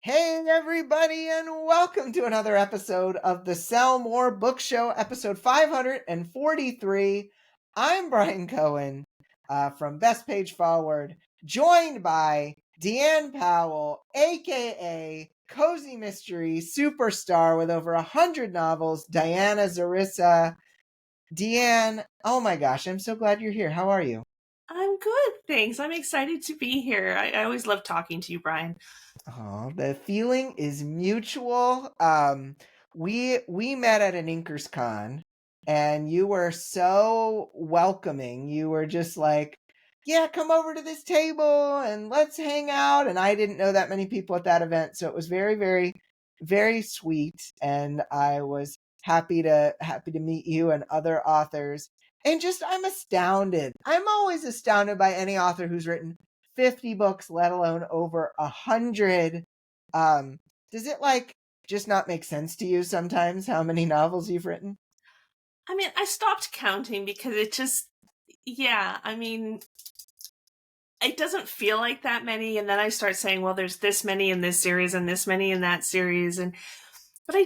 Hey, everybody, and welcome to another episode of the Sell More Book Show, episode 543. I'm Brian Cohen from Best Page Forward, joined by Deann Powell, a.k.a. Cozy Mystery Superstar with over 100 novels, Diana Xarissa. Deann, oh my gosh, I'm so glad you're here. How are you? I'm good, thanks. I'm excited to be here. I always love talking to you, Brian. Oh, the feeling is mutual. We met at an Inkers Con, and you were so welcoming. You were just like, "Yeah, come over to this table and let's hang out." And I didn't know that many people at that event, so it was very, very, very sweet. And I was happy to meet you and other authors. And just I'm astounded. I'm always astounded by any author who's written 50 books, let alone over 100. Does it just not make sense to you sometimes how many novels you've written? I mean, I stopped counting because it just, yeah, I mean, it doesn't feel like that many. And then I start saying, well, there's this many in this series and this many in that series. But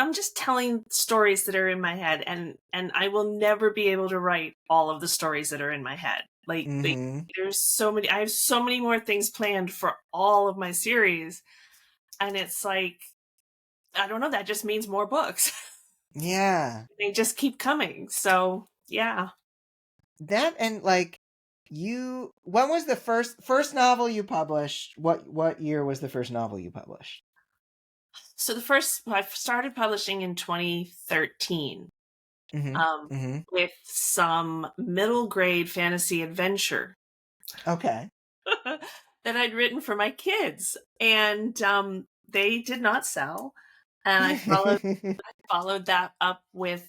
I'm just telling stories that are in my head, and I will never be able to write all of the stories that are in my head. There's so many, I have so many more things planned for all of my series. And it's like, I don't know, that just means more books. Yeah. They just keep coming. So, yeah. That and when was the first novel you published? What year was the first novel you published? So I started publishing in 2013 Mhm. Mhm. with some middle grade fantasy adventure Okay. that I'd written for my kids. And they did not sell. And I followed that up with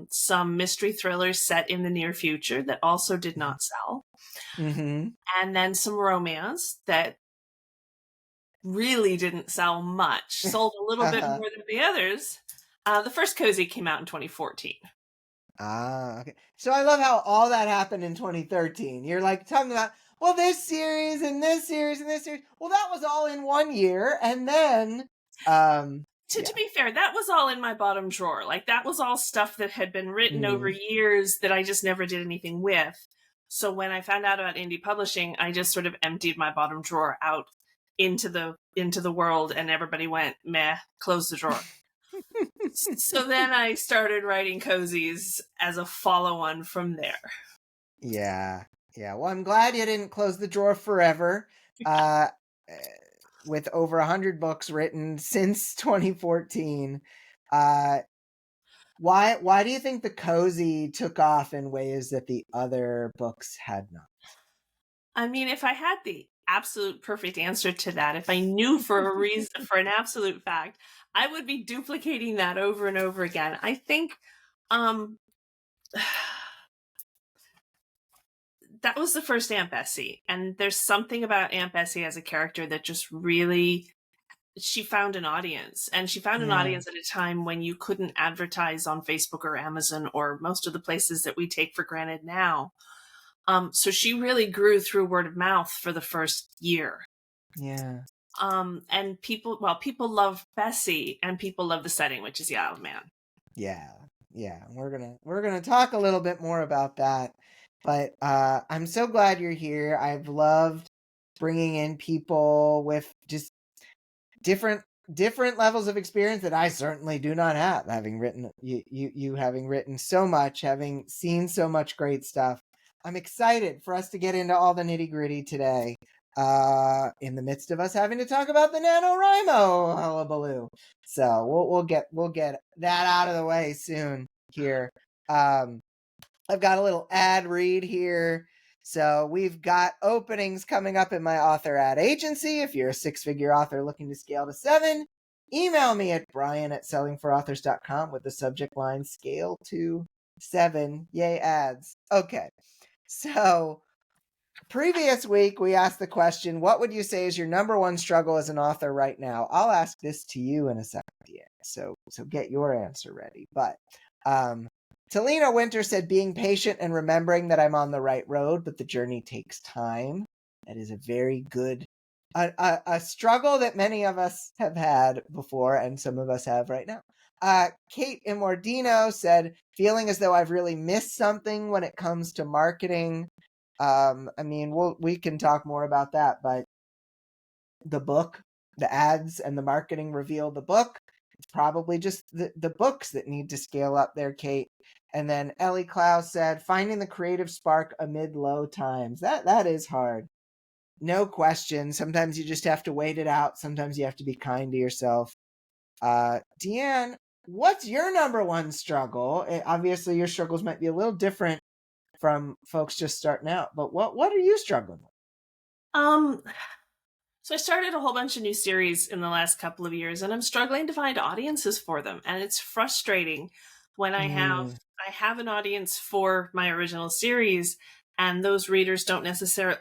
some mystery thrillers set in the near future that also did not sell. Mhm. And then some romance that really didn't sell much, sold a little bit Uh-huh. more than the others. The first Cozy came out in 2014. Ah, okay. So I love how all that happened in 2013. You're like talking about, well, this series and this series and this series. Well, that was all in one year. And then, To yeah. be fair, that was all in my bottom drawer. Like, that was all stuff that had been written over Mm. years that I just never did anything with. So when I found out about indie publishing, I just sort of emptied my bottom drawer out into the world, and everybody went, meh, close the drawer. So then I started writing cozies as a follow-on from there. Yeah. Yeah. Well, I'm glad you didn't close the drawer forever. Uh, eh, with over 100 books written since 2014. Uh, why do you think the cozy took off in ways that the other books had not? I mean, if I had the absolute perfect answer to that, if I knew for a reason, for an absolute fact, I would be duplicating that over and over again. I think um that was the first Aunt Bessie, and there's something about Aunt Bessie as a character that just really, she found an audience, and she found an Yeah. audience at a time when you couldn't advertise on Facebook or Amazon or most of the places that we take for granted now. So she really grew through word of mouth for the first year. Yeah. And people love Bessie, and people love the setting, which is Yao Man. Yeah. Yeah. We're gonna talk a little bit more about that. But I'm so glad you're here. I've loved bringing in people with just different different levels of experience that I certainly do not have, having written you having written so much, having seen so much great stuff. I'm excited for us to get into all the nitty-gritty today. In the midst of us having to talk about the NaNoWriMo hullabaloo. So we'll get that out of the way soon here. I've got a little ad read here. So we've got openings coming up in my author ad agency. If you're a six-figure author looking to scale to 7, email me at brian@sellingforauthors.com with the subject line scale to 7. Yay, ads. Okay. So previous week we asked the question, what would you say is your number one struggle as an author right now? I'll ask this to you in a second. So get your answer ready. But Talina Winter said, being patient and remembering that I'm on the right road, but the journey takes time. That is a very good a struggle that many of us have had before, and some of us have right now. Kate Immordino said, feeling as though I've really missed something when it comes to marketing. I mean, we can talk more about that, but the book, the ads and the marketing reveal the book. It's probably just the books that need to scale up there, Kate. And then Ellie Klaus said, finding the creative spark amid low times. That is hard. No question. Sometimes you just have to wait it out. Sometimes you have to be kind to yourself. Deann, what's your number one struggle? Obviously, your struggles might be a little different from folks just starting out, but what are you struggling with? So I started a whole bunch of new series in the last couple of years, and I'm struggling to find audiences for them, and it's frustrating when I have an audience for my original series, and those readers don't necessarily.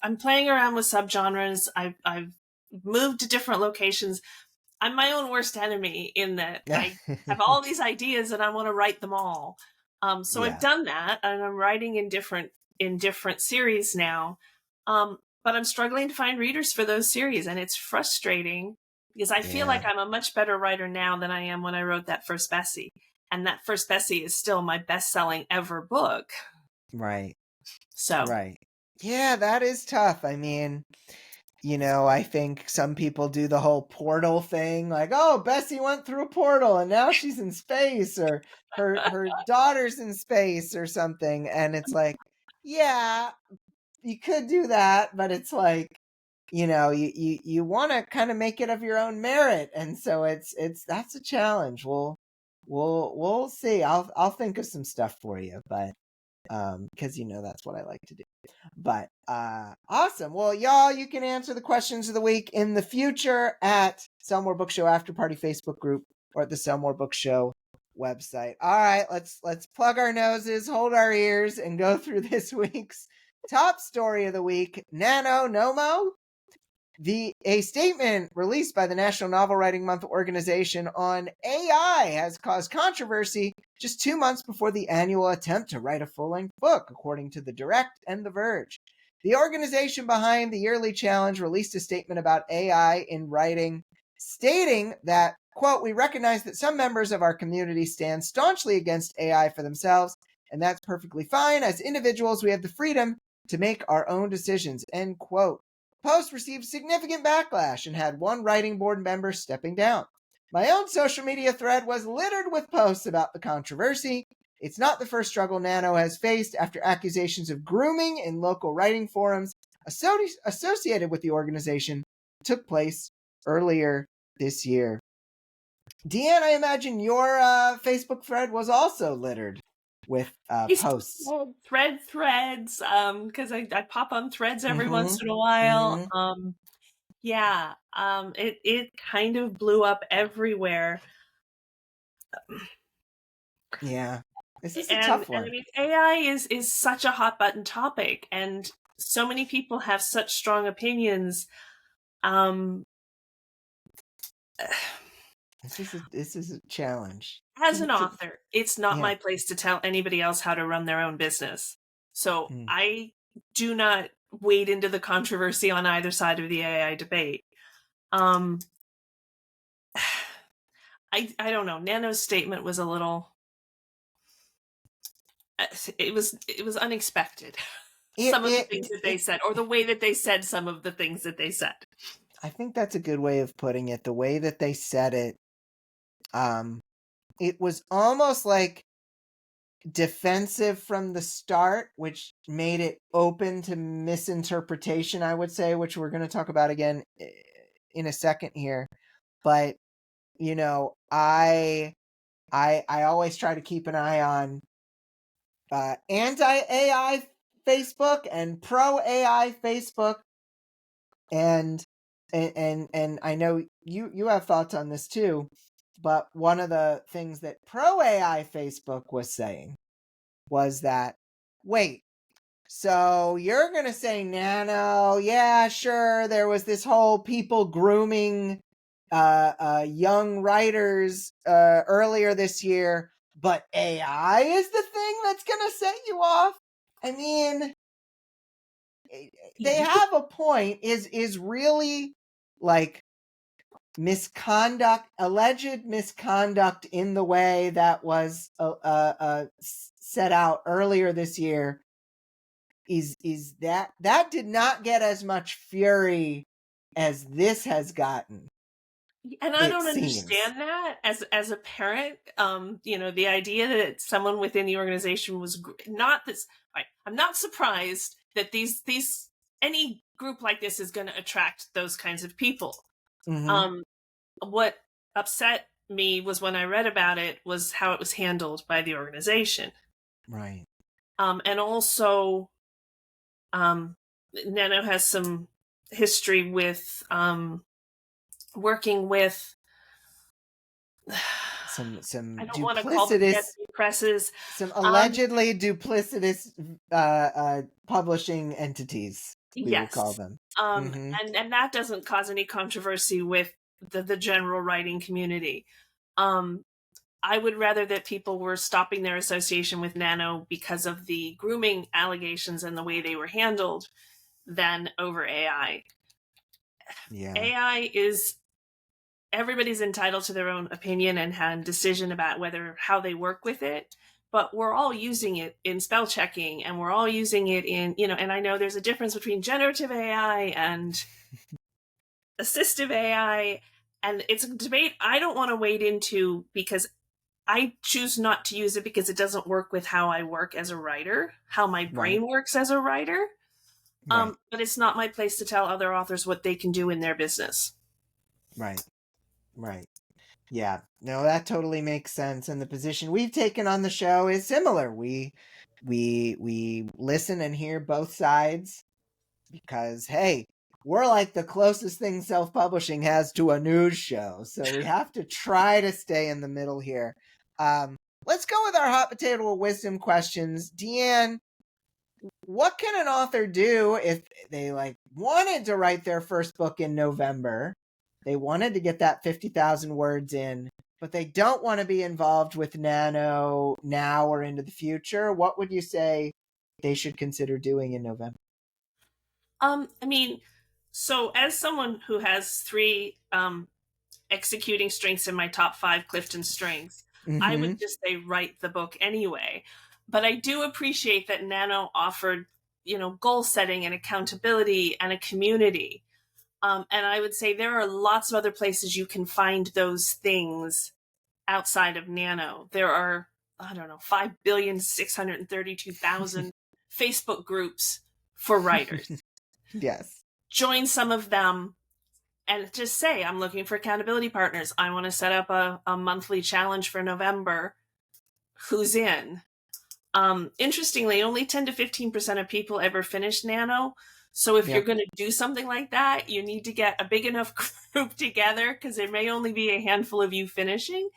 I'm playing around with subgenres. I've moved to different locations. I'm my own worst enemy in that I have all these ideas and I want to write them all. So I've done that, and I'm writing in different series now. But I'm struggling to find readers for those series, and it's frustrating because I feel like I'm a much better writer now than I am when I wrote that first Bessie. And that first Bessie is still my best-selling ever book. Right. So. Right. Yeah, that is tough. I mean, I think some people do the whole portal thing, like, oh, Bessie went through a portal and now she's in space, or her daughter's in space or something. And it's like, yeah, you could do that, but it's like, you want to kind of make it of your own merit. And so that's a challenge. We'll see. I'll think of some stuff for you, but because that's what I like to do. But awesome. Well, y'all, you can answer the questions of the week in the future at Sell More Book Show After Party Facebook group or at the Sell More Book Show website. All right, let's plug our noses, hold our ears, and go through this week's top story of the week. NaNoWriMo. A statement released by the National Novel Writing Month organization on AI has caused controversy just 2 months before the annual attempt to write a full-length book, according to The Direct and The Verge. The organization behind the yearly challenge released a statement about AI in writing, stating that, quote, we recognize that some members of our community stand staunchly against AI for themselves, and that's perfectly fine. As individuals, we have the freedom to make our own decisions, end quote. Post received significant backlash and had one writing board member stepping down. My own social media thread was littered with posts about the controversy. It's not the first struggle Nano has faced after accusations of grooming in local writing forums associated with the organization took place earlier this year. Deann, I imagine your Facebook thread was also littered with posts. Well, threads, because I pop on threads every once in a while. It kind of blew up everywhere. Yeah, this is a tough one. And I mean, AI is such a hot button topic, and so many people have such strong opinions. This is a challenge. As an author, it's not my place to tell anybody else how to run their own business. So I do not wade into the controversy on either side of the AI debate. I don't know. Nano's statement was a little. It was unexpected. Some of the things that they said, or the way that they said some of the things that they said. I think that's a good way of putting it. The way that they said it, it was almost like defensive from the start, which made it open to misinterpretation, I would say, which we're going to talk about again in a second here. But I always try to keep an eye on anti-AI Facebook and pro-AI Facebook, and I know you have thoughts on this too. But one of the things that pro-AI Facebook was saying was that, wait, so you're going to say Nano, yeah, sure, there was this whole people grooming young writers earlier this year, but AI is the thing that's going to set you off? I mean, they have a point. Is really like misconduct, alleged misconduct in the way that was set out earlier this year. Is that did not get as much fury as this has gotten. And I It don't seems. understand that as a parent. The idea that someone within the organization was not this. I'm not surprised that these any group like this is going to attract those kinds of people. Mm-hmm. What upset me was when I read about it was how it was handled by the organization. Right. And also, Nano has some history with working with some I don't want to call them duplicitous presses. some allegedly duplicitous publishing entities, we will call Yes. them. And that doesn't cause any controversy with the general writing community. I would rather that people were stopping their association with Nano because of the grooming allegations and the way they were handled than over AI. Yeah. AI is everybody's entitled to their own opinion and decision about how they work with it, but we're all using it in spell checking, and we're all using it in, and I know there's a difference between generative AI and assistive AI, and it's a debate I don't want to wade into because I choose not to use it because it doesn't work with how I work as a writer, how my brain works as a writer. Right. But it's not my place to tell other authors what they can do in their business. Right. Yeah, no, that totally makes sense. And the position we've taken on the show is similar. We listen and hear both sides because, hey, we're like the closest thing self-publishing has to a news show. So we have to try to stay in the middle here. Let's go with our hot potato wisdom questions. Deann, what can an author do if they wanted to write their first book in November? They wanted to get that 50,000 words in, but they don't want to be involved with Nano now or into the future. What would you say they should consider doing in November? So as someone who has three executing strengths in my top 5 Clifton strengths, I would just say write the book anyway. But I do appreciate that Nano offered, goal setting and accountability and a community. And I would say there are lots of other places you can find those things outside of Nano. There are, I don't know, 5,632,000 Facebook groups for writers. Yes. Join some of them and just say, I'm looking for accountability partners. I want to set up a monthly challenge for November. Who's in? Interestingly, only 10 to 15% of people ever finish Nano. So if you're going to do something like that, you need to get a big enough group together because there may only be a handful of you finishing.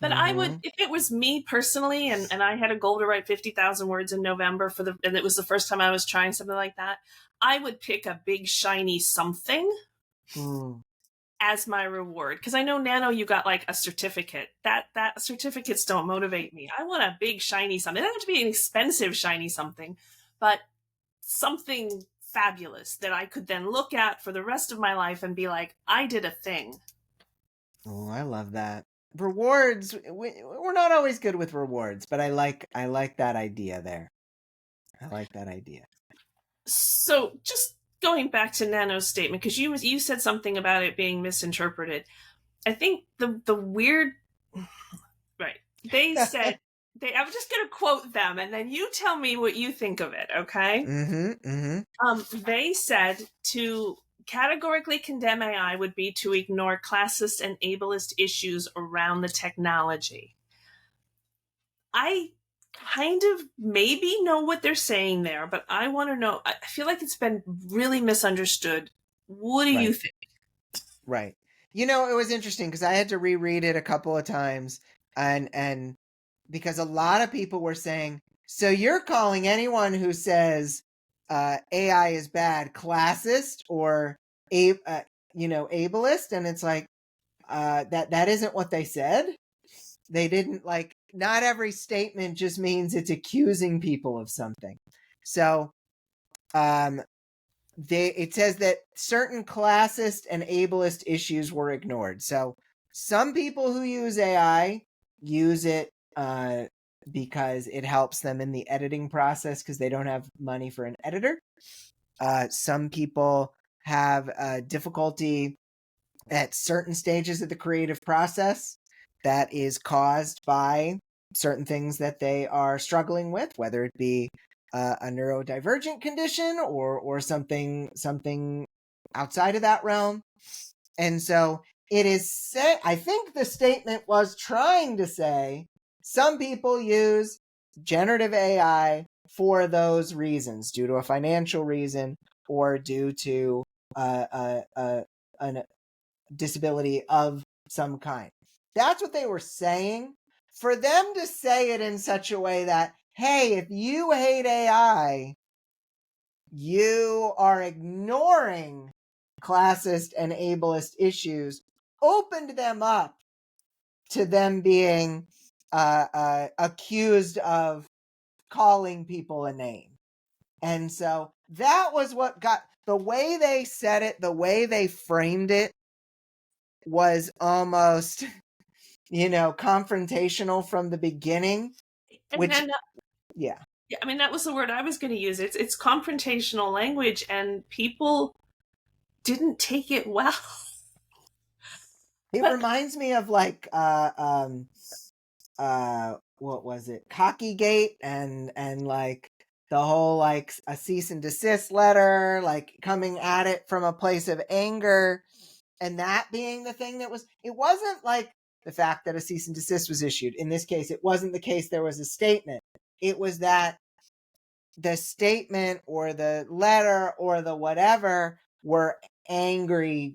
But I would, if it was me personally, and I had a goal to write 50,000 words in November and it was the first time I was trying something like that, I would pick a big shiny something as my reward. Because I know Nano, you got like a certificate. That certificates don't motivate me. I want a big shiny something. It doesn't have to be an expensive shiny something, but something fabulous that I could then look at for the rest of my life and be like, I did a thing. Oh, I love that. Rewards, we're not always good with rewards, but I like that idea there. I like that idea. So just going back to Nano's statement, because you said something about it being misinterpreted. I think the weird, right? They said I'm just going to quote them, and then you tell me what you think of it, okay? They said to categorically condemn AI would be to ignore classist and ableist issues around the technology. I kind of maybe know what they're saying there, but I want to know. I feel like it's been really misunderstood. What do you think? Right. It was interesting because I had to reread it a couple of times, and because a lot of people were saying, so you're calling anyone who says AI is bad classist or ableist, and it's like that isn't what they said. They didn't not every statement just means it's accusing people of something. So it says that certain classist and ableist issues were ignored. So some people who use AI use it because it helps them in the editing process because they don't have money for an editor. Some people have difficulty at certain stages of the creative process that is caused by certain things that they are struggling with, whether it be a neurodivergent condition or something outside of that realm. And so it is I think the statement was trying to say some people use generative AI for those reasons, due to a financial reason or due to a disability of some kind. That's what they were saying. For them to say it in such a way that, hey, if you hate AI, you are ignoring classist and ableist issues, opened them up to them being accused of calling people a name. And so that was what got, the way they said it, the way they framed it was almost, confrontational from the beginning, And which, then, yeah. yeah, I mean, that was the word I was going to use. It's confrontational language, and people didn't take it well. It But reminds me of like, what was it? Cockygate and like the whole like a cease and desist letter, like coming at it from a place of anger, and that being the thing that was, it wasn't like the fact that a cease and desist was issued. In this case, it wasn't the case there was a statement. It was that the statement or the letter or the whatever were angry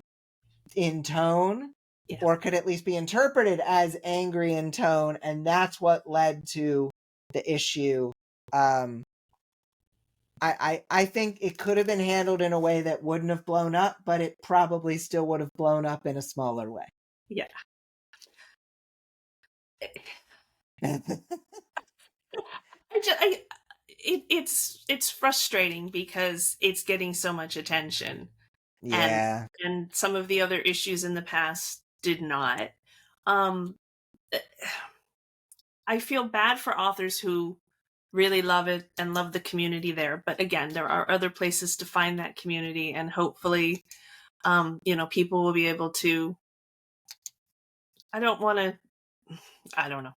in tone, yeah, or could at least be interpreted as angry in tone, and that's what led to the issue. I think it could have been handled in a way that wouldn't have blown up, but it probably still would have blown up in a smaller way. yeah. It's frustrating because it's getting so much attention, and Yeah. some of the other issues in the past did not. Um, I feel bad for authors who really love it and love the community there, but again, there are other places to find that community, and hopefully, people will be able to. I don't want to. I don't know.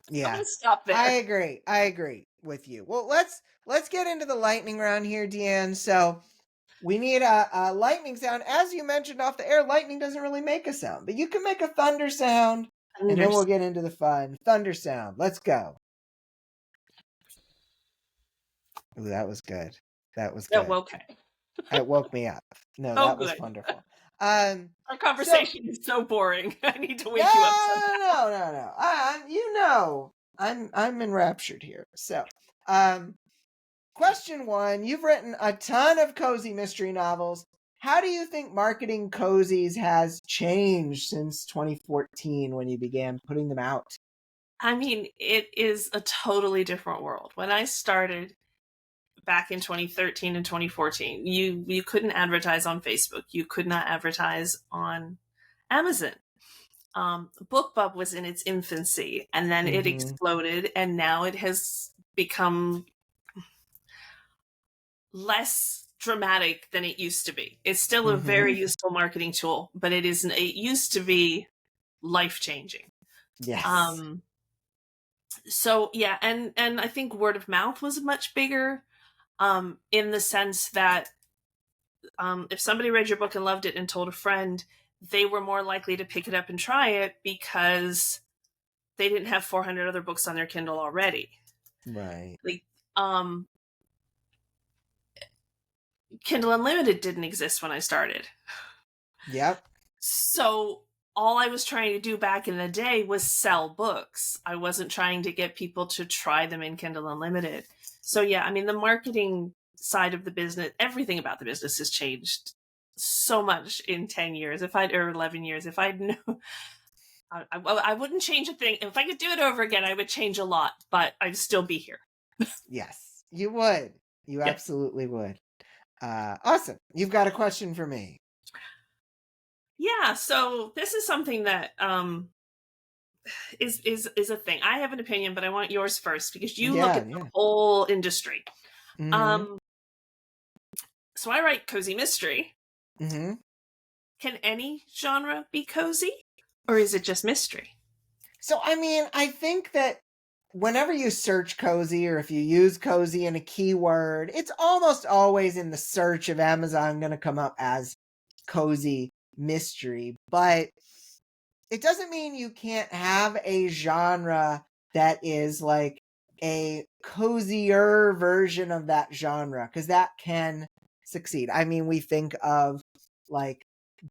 I'm Yeah. gonna stop I there. agree. I agree with you. Well, let's get into the lightning round here, Deann. So we need a lightning sound. As you mentioned off the air, lightning doesn't really make a sound, but you can make a thunder sound, and then we'll get into the fun. Thunder sound. Let's go. Ooh, that was good. That was Oh, good. okay. It woke me up. No, Oh, that was good. wonderful. Our So conversation is so boring. I need to no, wake you up. no. I'm enraptured here. So, question one: you've written a ton of cozy mystery novels. How do you think marketing cozies has changed since 2014 when you began putting them out? I mean, it is a totally different world. When I started back in 2013 and 2014, you couldn't advertise on Facebook. You could not advertise on Amazon. BookBub was in its infancy, and then it Mm-hmm. exploded, and now it has become less dramatic than it used to be. It's still a very Mm-hmm. useful marketing tool, but it isn't. It used to be life changing. Yes. Um, so yeah, and I think word of mouth was much bigger, in the sense that, if somebody read your book and loved it and told a friend, they were more likely to pick it up and try it because they didn't have 400 other books on their Kindle already. Right. Like, um, Kindle Unlimited didn't exist when I started. Yep. So all I was trying to do back in the day was sell books. I wasn't trying to get people to try them in Kindle Unlimited. So yeah, I mean, the marketing side of the business, everything about the business has changed so much in 10 years. Or 11 years, if I'd known, I wouldn't change a thing. If I could do it over again, I would change a lot, but I'd still be here. Yes. You would. You Yes. absolutely would. Awesome. You've got a question for me. Yeah, so this is something that is a thing. I have an opinion, but I want yours first because you look Yeah, at the yeah. whole industry. Mm-hmm. Um, so I write cozy mystery. Mm-hmm. Can any genre be cozy, or is it just mystery? So, I mean, I think that whenever you search cozy or if you use cozy in a keyword, it's almost always in the search of Amazon going to come up as cozy mystery. But it doesn't mean you can't have a genre that is like a cozier version of that genre, because that can succeed. I mean, we think of like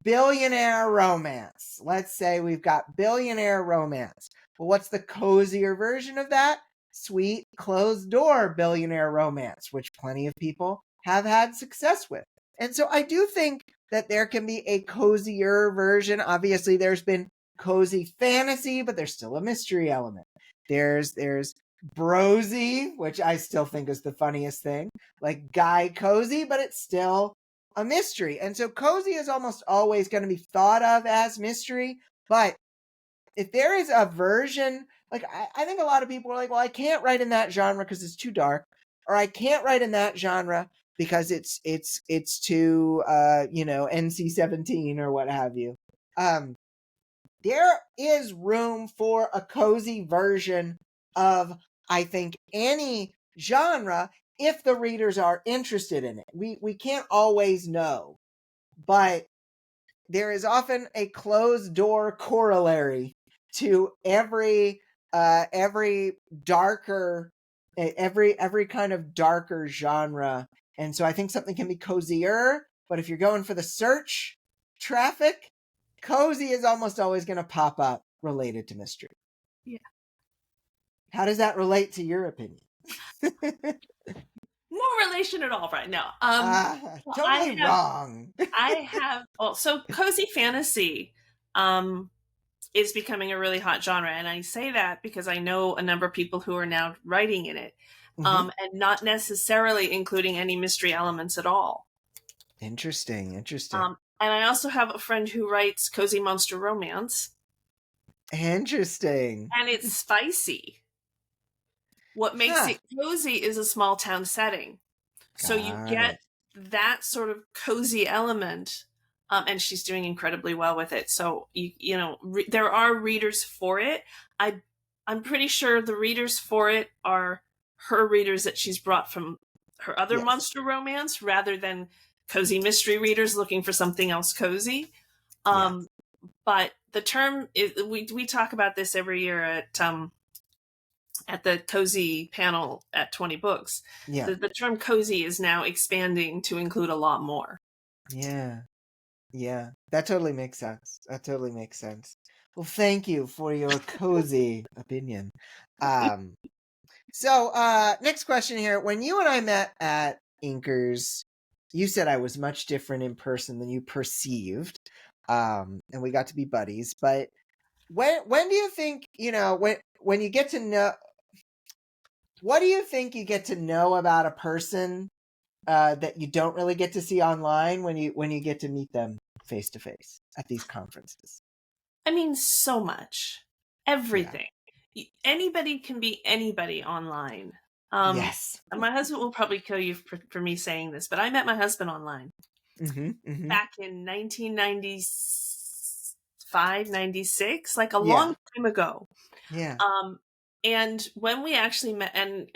billionaire romance. Let's say we've got billionaire romance. Well, what's the cozier version of that? Sweet closed door billionaire romance, which plenty of people have had success with. And so I do think that there can be a cozier version. Obviously, there's been cozy fantasy, but there's still a mystery element. There's brosy, which I still think is the funniest thing, like guy cozy, but it's still a mystery. And so cozy is almost always going to be thought of as mystery. But if there is a version, like I think a lot of people are like, well, I can't write in that genre because it's too dark, or I can't write in that genre because it's too NC-17 or what have you. There is room for a cozy version of, I think, any genre if the readers are interested in it. We can't always know, but there is often a closed door corollary to every darker every kind of darker genre. And so I think something can be cozier, but if you're going for the search traffic, cozy is almost always going to pop up related to mystery. Yeah. How does that relate to your opinion? No relation at all, right now. Well, Totally wrong. so cozy fantasy is becoming a really hot genre, and I say that because I know a number of people who are now writing in it, Mm-hmm. and not necessarily including any mystery elements at all. Interesting. And I also have a friend who writes cozy monster romance, Interesting. and it's spicy. What makes Huh. it cozy is a small town setting. So you Got get it. that sort of cozy element, and she's doing incredibly well with it. So there are readers for it. I'm pretty sure the readers for it are her readers that she's brought from her other Yes. monster romance, rather than cozy mystery readers looking for something else cozy. Yeah. But the term is, we talk about this every year at the cozy panel at 20 books. Yeah. The term cozy is now expanding to include a lot more. Yeah. Yeah. That totally makes sense. Well, thank you for your cozy opinion. Um, next question here. When you and I met at Inkers, you said I was much different in person than you perceived. And we got to be buddies. But when do you think, when you get to know, what do you think you get to know about a person that you don't really get to see online when you get to meet them face to face at these conferences? I mean, so much. Yeah. Everything. Anybody can be anybody online. Yes. My husband will probably kill you for me saying this, but I met my husband online Mm-hmm. Mm-hmm. back in 1995, 96, like a Yeah. long time ago. Yeah. Um, and when we actually met, and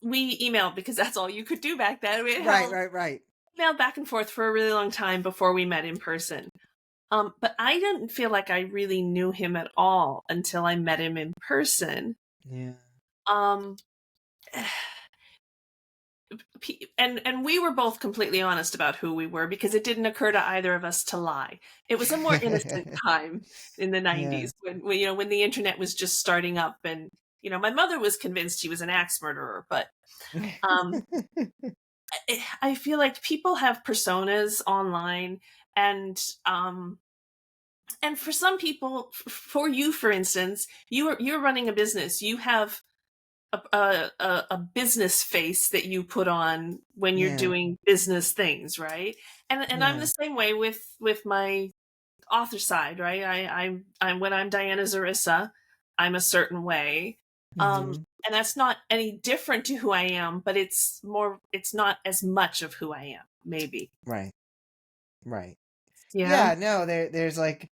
we emailed because that's all you could do back then. We Right. held Right. Right. emailed back and forth for a really long time before we met in person. But I didn't feel like I really knew him at all until I met him in person. Yeah. Um, and we were both completely honest about who we were because it didn't occur to either of us to lie. It was a more innocent time in the Yeah. 90s when the internet was just starting up, and my mother was convinced he was an axe murderer, but um, I feel like people have personas online, and for some people, for you, for instance, you're running a business. You have a business face that you put on when you're Yeah. doing business things, right? And I'm the Yeah. same way with my author side, right? I'm when I'm Diana Xarissa, I'm a certain way. Mm-hmm. And that's not any different to who I am, but it's not as much of who I am, maybe. Right. Right. Yeah. Yeah, no, there's like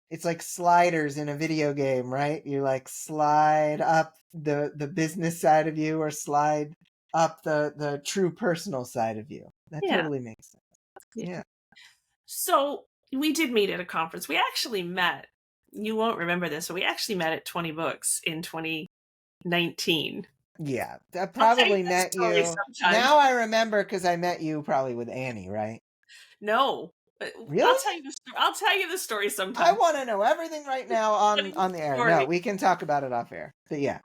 it's like sliders in a video game, right? You like slide up the business side of you or slide up the true personal side of you. That Yeah. totally makes sense. Yeah. Yeah. So we did meet at a conference. We actually met. You won't remember this, but we actually met at 20 Books in 2019. Yeah. I I'll tell you probably that met story you. sometime. Now I remember because I met you probably with Annie, right? No, I'll Really? tell you the story. I'll tell you the story I sometime. want to know everything right now Tell you on the air. No, story. we can talk about it off air. But yeah.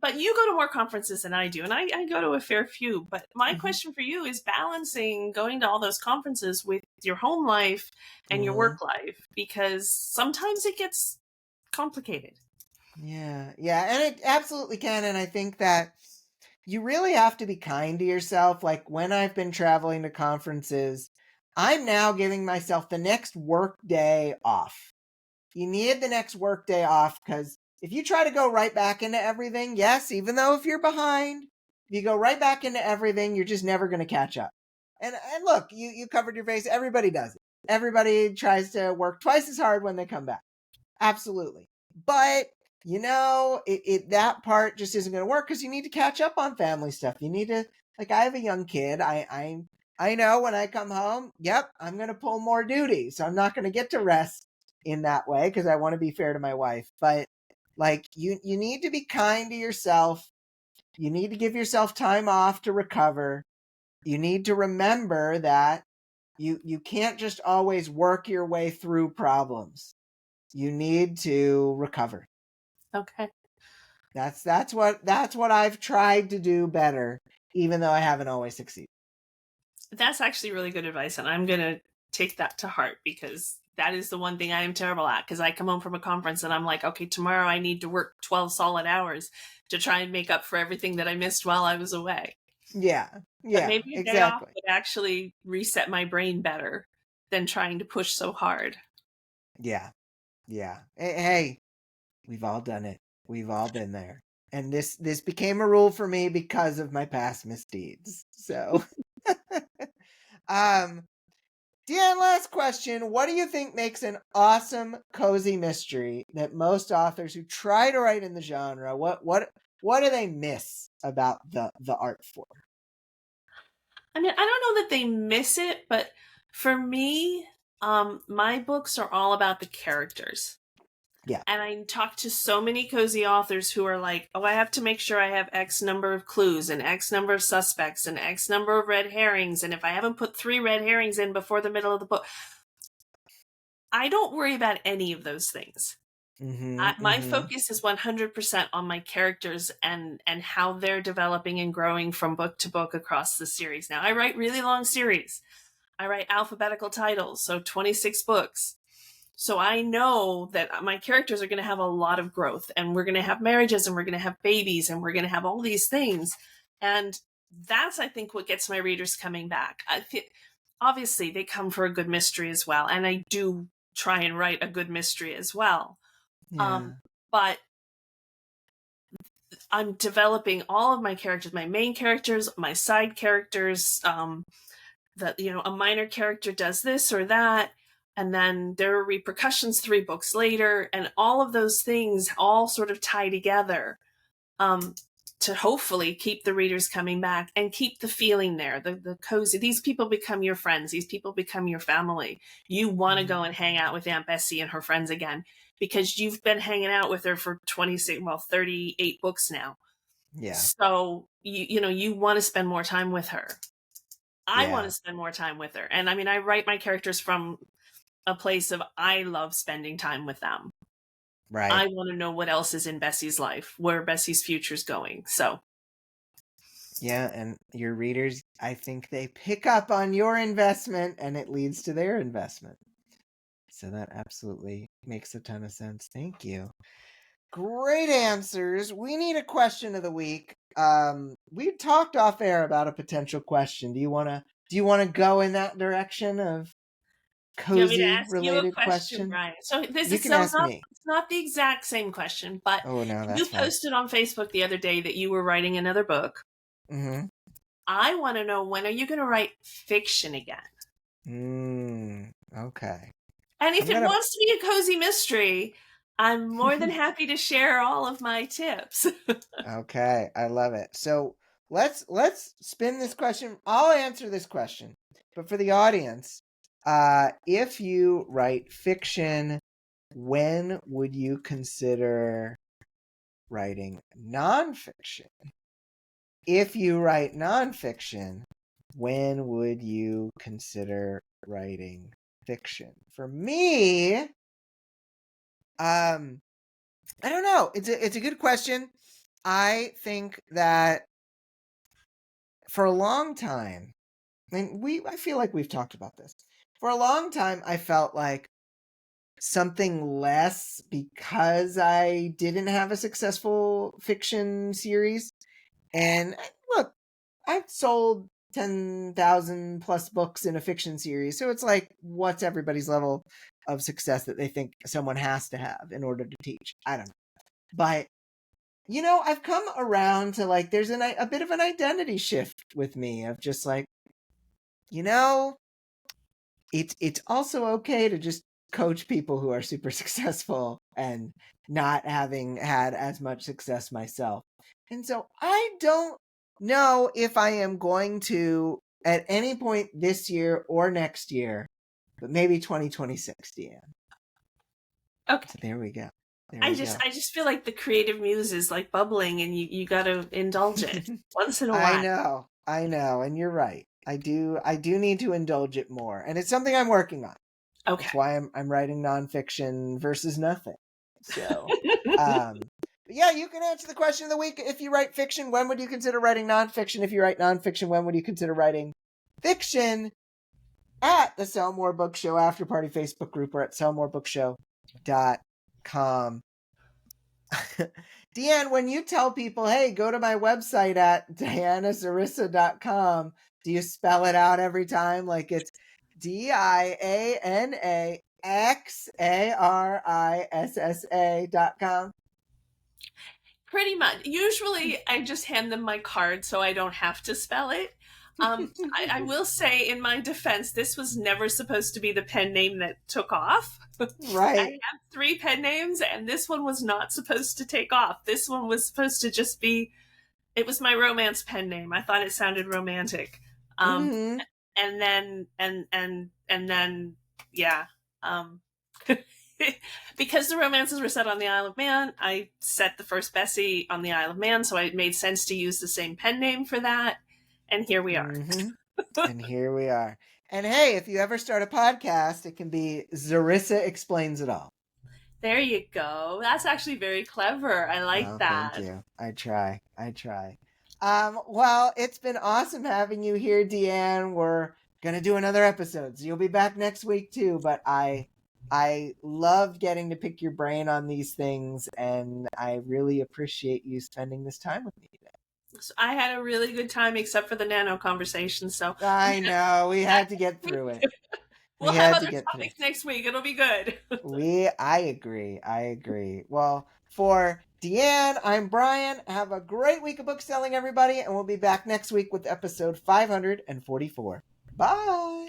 But you go to more conferences than I do, and I go to a fair few. But my Mm-hmm. question for you is balancing going to all those conferences with your home life and your Mm-hmm. work life, because sometimes it gets complicated. Yeah. Yeah. And it absolutely can. And I think that you really have to be kind to yourself. Like when I've been traveling to conferences, I'm now giving myself the next work day off. You need the next work day off because if you try to go right back into everything, yes, even though if you're behind, if you go right back into everything, you're just never going to catch up. And look, you covered your face. Everybody does it. Everybody tries to work twice as hard when they come back. Absolutely. But that part just isn't going to work because you need to catch up on family stuff. You need to, like, I have a young kid. I know when I come home, yep, I'm going to pull more duty. So I'm not going to get to rest in that way because I want to be fair to my wife. But like, you need to be kind to yourself. You need to give yourself time off to recover. You need to remember that you can't just always work your way through problems. You need to recover. Okay. That's what I've tried to do better, even though I haven't always succeeded. That's actually really good advice, and I'm gonna take that to heart, because that is the one thing I am terrible at. Because I come home from a conference and I'm like, okay, tomorrow I need to work 12 solid hours to try and make up for everything that I missed while I was away. Yeah, But yeah, maybe a day off exactly. would actually reset my brain better than trying to push so hard. Yeah, yeah. Hey, we've all done it. We've all been there. And this became a rule for me because of my past misdeeds. So, um, Deann, last question. What do you think makes an awesome cozy mystery that most authors who try to write in the genre, what do they miss about the art form? I mean, I don't know that they miss it, but for me, my books are all about the characters. Yeah. And I talk to so many cozy authors who are like, oh, I have to make sure I have X number of clues and X number of suspects and X number of red herrings. And if I haven't put 3 red herrings in before the middle of the book, I don't worry about any of those things. Mm-hmm. My Mm-hmm. focus is 100% on my characters and how they're developing and growing from book to book across the series. Now, I write really long series. I write alphabetical titles, so 26 books. So I know that my characters are going to have a lot of growth, and we're going to have marriages, and we're going to have babies, and we're going to have all these things. And that's, I think, what gets my readers coming back. Obviously, they come for a good mystery as well. And I do try and write a good mystery as well. Yeah. But I'm developing all of my characters, my main characters, my side characters, that, a minor character does this or that, and then there are repercussions 3 books later, and all of those things all sort of tie together, um, to hopefully keep the readers coming back and keep the feeling there, the cozy. These people become your friends. These people become your family. You want to go and hang out with Aunt Bessie and her friends again because you've been hanging out with her for 38 books now. Yeah. So you want to spend more time with her. I want to Yeah. spend more time with her. And I mean, I write my characters from a place of I love spending time with them. Right. I want to know what else is in Bessie's life, where Bessie's future's going. So, Yeah, and your readers, I think they pick up on your investment and it leads to their investment. So that absolutely makes a ton of sense. Thank you. Great answers. We need a question of the week. We talked off air about a potential question. Do you want to go in that direction of Do you want me to cozy ask you a related question, question? Bryan? So this You is can so ask not me. it's not the exact same question, but Oh no, you that's fine. posted on Facebook the other day that you were writing another book. Mm-hmm. I want to know, when are you going to write fiction again? Okay. And if it wants to be a cozy mystery, I'm more than happy to share all of my tips. Okay, I love it. So let's spin this question. I'll answer this question, but for the audience, if you write fiction, when would you consider writing nonfiction? If you write nonfiction, when would you consider writing fiction? For me, I don't know. It's a good question. I think that for a long time, and I feel like we've talked about this. For a long time, I felt like something less because I didn't have a successful fiction series. And look, I've sold 10,000 plus books in a fiction series. So it's like, what's everybody's level of success that they think someone has to have in order to teach? I don't know. But, I've come around to like, there's a bit of an identity shift with me of just like, it's also okay to just coach people who are super successful and not having had as much success myself. And so I don't know if I am going to at any point this year or next year, but maybe 2026, Deann. Okay. So there we go. I just feel like the creative muse is like bubbling, and you got to indulge it once in a while. I know, and you're right. I do need to indulge it more, and it's something I'm working on. Okay. That's why I'm writing nonfiction versus nothing. So, but yeah, you can answer the question of the week. If you write fiction, when would you consider writing nonfiction? If you write nonfiction, when would you consider writing fiction? At the Sell More Book Show After Party Facebook group or at sellmorebookshow.com. Deann, when you tell people, hey, go to my website at dianaxarissa.com, do you spell it out every time? Like it's DianaXarissa.com? Pretty much. Usually I just hand them my card so I don't have to spell it. I will say, in my defense, this was never supposed to be the pen name that took off. Right. I have 3 pen names, and this one was not supposed to take off. This one was supposed to just be, it was my romance pen name. I thought it sounded romantic. And then, yeah. Because the romances were set on the Isle of Man, I set the first Bessie on the Isle of Man, so it made sense to use the same pen name for that. And here we are. And here we are. And hey, if you ever start a podcast, it can be Xarissa Explains It All. There you go. That's actually very clever. I like that. Thank you. I try. Well, it's been awesome having you here, Deann. We're gonna do another episode, so you'll be back next week too. But I loved getting to pick your brain on these things, and I really appreciate you spending this time with me today. So I had a really good time, except for the nano conversation. So I know we had to get through it. We'll have other topics next week. It'll be good. I agree. Well, for Deann, I'm Bryan. Have a great week of book selling, everybody, and we'll be back next week with episode 544. Bye.